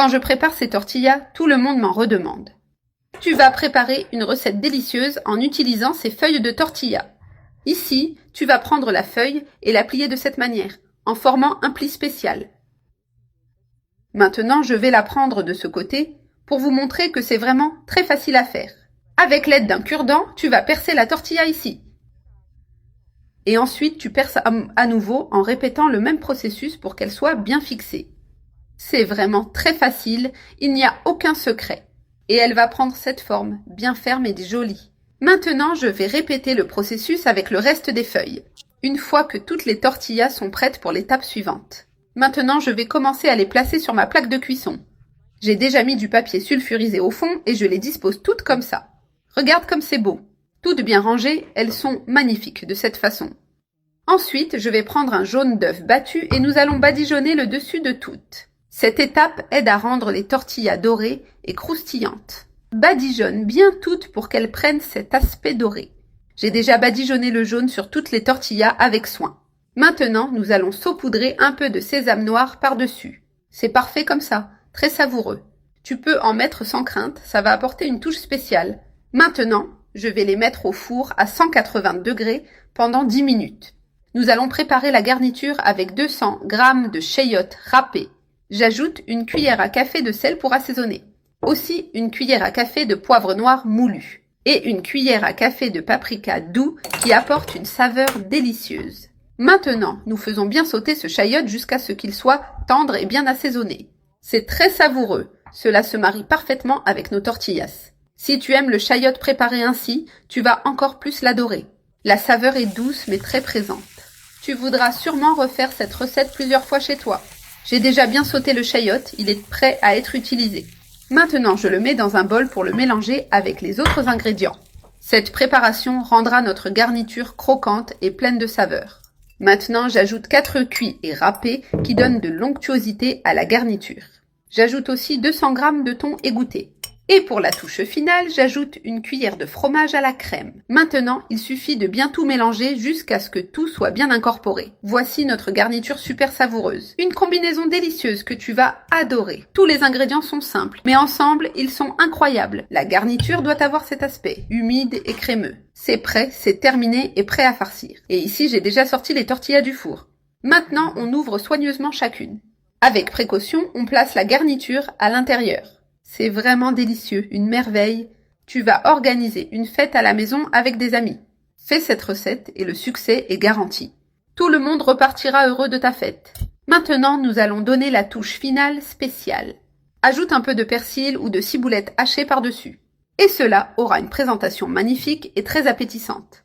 Quand je prépare ces tortillas, tout le monde m'en redemande. Tu vas préparer une recette délicieuse en utilisant ces feuilles de tortilla. Ici, tu vas prendre la feuille et la plier de cette manière, en formant un pli spécial. Maintenant, je vais la prendre de ce côté pour vous montrer que c'est vraiment très facile à faire. Avec l'aide d'un cure-dent, tu vas percer la tortilla ici. Et ensuite, tu perces à nouveau en répétant le même processus pour qu'elle soit bien fixée. C'est vraiment très facile, il n'y a aucun secret. Et elle va prendre cette forme, bien ferme et jolie. Maintenant, je vais répéter le processus avec le reste des feuilles, une fois que toutes les tortillas sont prêtes pour l'étape suivante. Maintenant, je vais commencer à les placer sur ma plaque de cuisson. J'ai déjà mis du papier sulfurisé au fond et je les dispose toutes comme ça. Regarde comme c'est beau. Toutes bien rangées, elles sont magnifiques de cette façon. Ensuite, je vais prendre un jaune d'œuf battu et nous allons badigeonner le dessus de toutes. Cette étape aide à rendre les tortillas dorées et croustillantes. Badigeonne bien toutes pour qu'elles prennent cet aspect doré. J'ai déjà badigeonné le jaune sur toutes les tortillas avec soin. Maintenant, nous allons saupoudrer un peu de sésame noir par-dessus. C'est parfait comme ça, très savoureux. Tu peux en mettre sans crainte, ça va apporter une touche spéciale. Maintenant, je vais les mettre au four à 180 degrés pendant 10 minutes. Nous allons préparer la garniture avec 200 g de chayote râpée. J'ajoute une cuillère à café de sel pour assaisonner. Aussi une cuillère à café de poivre noir moulu. Et une cuillère à café de paprika doux qui apporte une saveur délicieuse. Maintenant, nous faisons bien sauter ce chayote jusqu'à ce qu'il soit tendre et bien assaisonné. C'est très savoureux. Cela se marie parfaitement avec nos tortillas. Si tu aimes le chayote préparé ainsi, tu vas encore plus l'adorer. La saveur est douce mais très présente. Tu voudras sûrement refaire cette recette plusieurs fois chez toi. J'ai déjà bien sauté le chayote, il est prêt à être utilisé. Maintenant, je le mets dans un bol pour le mélanger avec les autres ingrédients. Cette préparation rendra notre garniture croquante et pleine de saveurs. Maintenant, j'ajoute 4 cuits et râpés qui donnent de l'onctuosité à la garniture. J'ajoute aussi 200 g de thon égoutté. Et pour la touche finale, j'ajoute une cuillère de fromage à la crème. Maintenant, il suffit de bien tout mélanger jusqu'à ce que tout soit bien incorporé. Voici notre garniture super savoureuse. Une combinaison délicieuse que tu vas adorer. Tous les ingrédients sont simples, mais ensemble, ils sont incroyables. La garniture doit avoir cet aspect, humide et crémeux. C'est prêt, c'est terminé et prêt à farcir. Et ici, j'ai déjà sorti les tortillas du four. Maintenant, on ouvre soigneusement chacune. Avec précaution, on place la garniture à l'intérieur. C'est vraiment délicieux, une merveille. Tu vas organiser une fête à la maison avec des amis. Fais cette recette et le succès est garanti. Tout le monde repartira heureux de ta fête. Maintenant, nous allons donner la touche finale spéciale. Ajoute un peu de persil ou de ciboulette hachée par-dessus. Et cela aura une présentation magnifique et très appétissante.